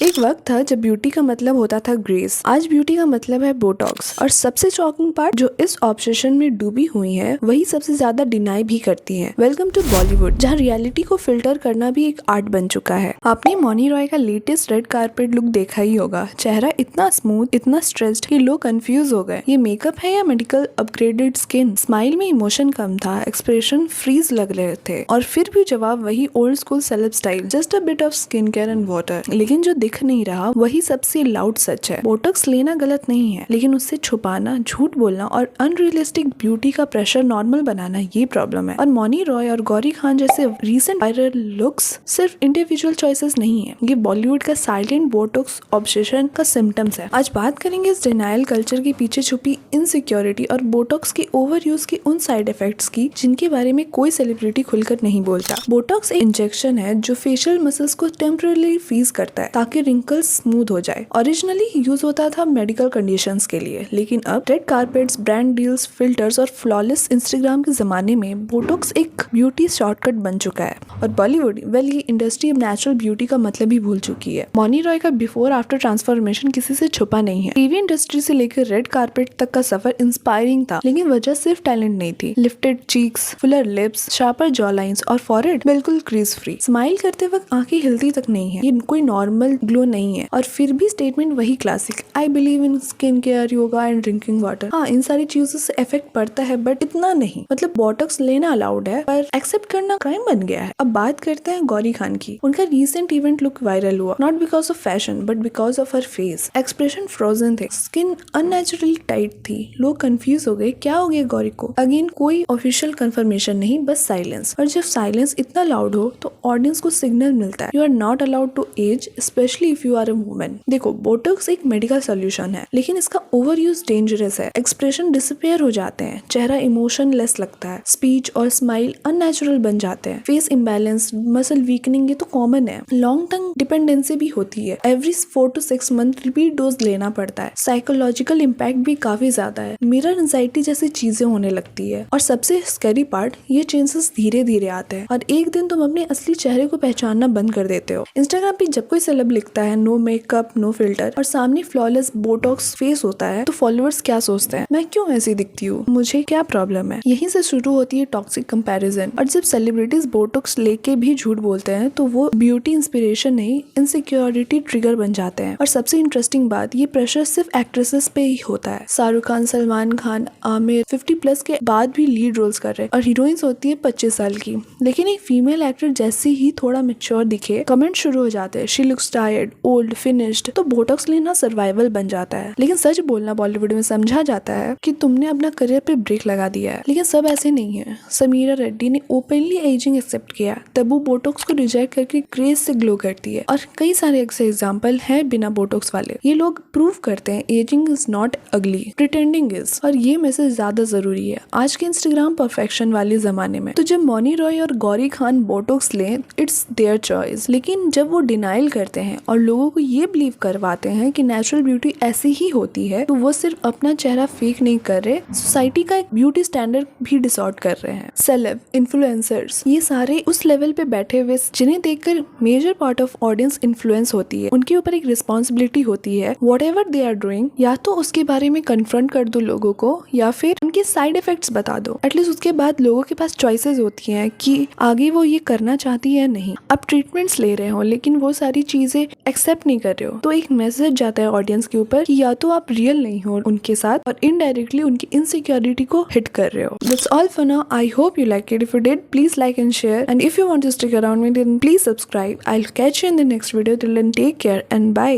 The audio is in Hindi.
एक वक्त था जब ब्यूटी का मतलब होता था ग्रेस। आज ब्यूटी का मतलब है बोटॉक्स। और सबसे शॉकिंग पार्ट, जो इस ऑब्सेशन में डूबी हुई है वही सबसे ज्यादा डिनाई भी करती है। वेलकम टू बॉलीवुड, जहाँ रियलिटी को फिल्टर करना भी एक आर्ट बन चुका है। आपने मौनी रॉय का लेटेस्ट रेड कारपेट लुक देखा ही होगा। चेहरा इतना स्मूथ, इतना स्ट्रेच्ड कि लोग कंफ्यूज हो गए। ये मेकअप है या मेडिकल अपग्रेडेड स्किन? स्माइल में इमोशन कम था, एक्सप्रेशन फ्रीज लग रहे थे, और फिर भी जवाब वही old school celeb style, just a bit of skin care and water. लेकिन जो दिख नहीं रहा वही सबसे लाउड सच है। बोटॉक्स लेना गलत नहीं है, लेकिन उससे छुपाना, झूठ बोलना और अनरियलिस्टिक ब्यूटी का प्रेशर नॉर्मल बनाना, ये प्रॉब्लम है। और मौनी रॉय और गौरी खान जैसे रीसेंट वायरल लुक्स सिर्फ इंडिविजुअल चॉइसेस नहीं है, ये बॉलीवुड का साइलेंट बोटॉक्स ऑब्सेशन का सिम्टम्स है। आज बात करेंगे इस डिनायल कल्चर के पीछे छुपी इनसिक्योरिटी और बोटॉक्स के ओवर यूज की उन साइड इफेक्ट्स की जिनके बारे में कोई सेलिब्रिटी खुलकर नहीं बोलता। बोटॉक्स एक इंजेक्शन है जो फेशियल मसल्स को टेम्परेरी फ्रीज करता है ताकि रिंकल्स स्मूथ हो जाए। ओरिजिनली यूज होता था मेडिकल कंडीशंस के लिए, लेकिन अब red carpets, brand deals, filters और फ्लॉलेस इंस्टाग्राम के जमाने में बोटॉक्स एक ब्यूटी शॉर्टकट बन चुका है। और बॉलीवुड, ये इंडस्ट्री अब नेचुरल ब्यूटी का मतलब ही भूल चुकी है। मौनी रॉय का बिफोर आफ्टर ट्रांसफॉर्मेशन किसी से छुपा नहीं है। टीवी इंडस्ट्री से लेकर रेड कारपेट तक का सफर इंस्पायरिंग था, लेकिन वजह सिर्फ टैलेंट नहीं थी। Lifted cheeks, Fuller lips, sharper jaw lines और फॉरहेड बिल्कुल क्रीज फ्री। स्माइल करते वक्त आंखें हिलती तक नहीं है, ये कोई नॉर्मल ग्लो नहीं है। और फिर भी स्टेटमेंट वही classic, I believe in skin care, yoga and drinking water. हाँ, इन सारी चीजों से इफेक्ट पड़ता है, बट इतना नहीं। मतलब बोटॉक्स लेना अलाउड है, पर एक्सेप्ट करना क्राइम बन गया है। अब बात करते हैं गौरी खान की। उनका रीसेंट इवेंट लुक वायरल हुआ, not because of fashion but because of her face. Expression frozen थे, स्किन अननेचुरली टाइट थी। लोग कंफ्यूज हो गए, क्या हो गया गौरी को? अगेन कोई ऑफिशियल कंफर्मेशन नहीं, बस साइलेंस। और जब साइलेंस इतना लाउड हो तो ऑडियंस को सिग्नल मिलता है, you are not allowed to age, especially if you are a woman. देखो, बोटॉक्स एक मेडिकल सोल्यूशन है, लेकिन इसका ओवर यूज डेंजरस है। एक्सप्रेशन डिसअपियर हो जाते हैं, चेहरा इमोशनलेस लगता है, स्पीच और स्माइल अननेचुरल बन जाते हैं, फेस इम्बैलेंस, मसल वीकनिंग, ये तो कॉमन है। लॉन्ग टर्म डिपेंडेंसी भी होती है, every 4 to 6 month repeat dose लेना पड़ता है। साइकोलॉजिकल इम्पैक्ट भी काफी ज्यादा है, मिरर एंजाइटी जैसी चीजें होने लगती है। और सबसे स्कैरी पार्ट, ये चेंजेस धीरे धीरे आते हैं और एक दिन तुम अपने असली चेहरे को पहचानना बंद कर देते हो। इंस्टाग्राम पे जब कोई सेलेब लिखता है नो मेकअप, नो फिल्टर, और सामने फ्लॉलेस बोटॉक्स फेस होता है, तो फॉलोअर्स क्या सोचते हैं? मैं क्यों ऐसी दिखती हूँ? मुझे क्या प्रॉब्लम है? यहीं से शुरू होती है टॉक्सिक कंपैरिजन। और जब सेलिब्रिटीज बोटॉक्स लेके भी झूठ बोलते हैं तो वो ब्यूटी इंस्पिरेशन नहीं, इनसिक्योरिटी ट्रिगर बन जाते हैं। और सबसे इंटरेस्टिंग बात, ये प्रेशर सिर्फ एक्ट्रेसेस पे ही होता है। शाहरुख खान, सलमान खान, आमिर 50+ के बाद भी लीड रोल्स कर रहे हैं, और हीरोइंस होती है 25 साल की। लेकिन एक फीमेल एक्टर जैसी ही थोड़ा मैच्योर दिखे, कमेंट शुरू हो जाते हैं, she looks tired, old, finished. तो बोटॉक्स लेना सर्वाइवल बन जाता है। लेकिन सच बोलना, बॉलीवुड में समझा जाता है कि तुमने अपना करियर पे ब्रेक लगा दिया है, लेकिन सब ऐसे नहीं है। समीरा रेड्डी ने ओपनली एजिंग एक्सेप्ट किया, तबू बोटॉक्स को रिजेक्ट करके ग्रेस से ग्लो करती है। और कई सारे ऐसे एग्जाम्पल हैं बिना बोटॉक्स वाले। ये लोग प्रूव करते हैं एजिंग इज नॉट अगली, प्रिटेंडिंग इज। और ये मैसेज ज्यादा जरूरी है आज के इंस्टाग्राम परफेक्शन वाले जमाने में। तो जब मौनी रॉय और गौरी खान बोटॉक्स लें, इट्स देयर चॉइस। लेकिन जब वो डिनाइल करते हैं और लोगों को ये बिलीव करवाते हैं कि नेचुरल ब्यूटी ऐसी ही होती है, तो वो सिर्फ अपना चेहरा फेक नहीं कर रहे, सोसाइटी का एक ब्यूटी स्टैंडर्ड भी डिसऑर्ड कर रहे हैं। सेलेब, इन्फ्लुएंसर्स, ये सारे उस लेवल पे बैठे हुए जिन्हें देखकर major part of audience influence होती है। उनके ऊपर एक रिस्पॉन्सिबिलिटी होती है, व्हाटएवर दे आर डूइंग, या तो उसके बारे में कन्फ्रंट कर दो लोगों को, या फिर उनके साइड इफेक्ट्स बता दो। एटलीस्ट उसके बाद लोगों के पास चॉइसेस होती हैं कि आगे वो ये करना चाहती है या नहीं। आप ट्रीटमेंट्स ले रहे हो लेकिन वो सारी चीजें एक्सेप्ट नहीं कर रहे हो, तो एक मैसेज जाता है ऑडियंस के ऊपर कि या तो आप रियल नहीं हो उनके साथ, और इनडायरेक्टली उनकी इनसिक्योरिटी को हिट कर रहे हो। That's all for now. I hope you like it. If you did, please like and share. And if you want to stick around me, then please subscribe. I'll catch you in the next video. Till then, take care and bye.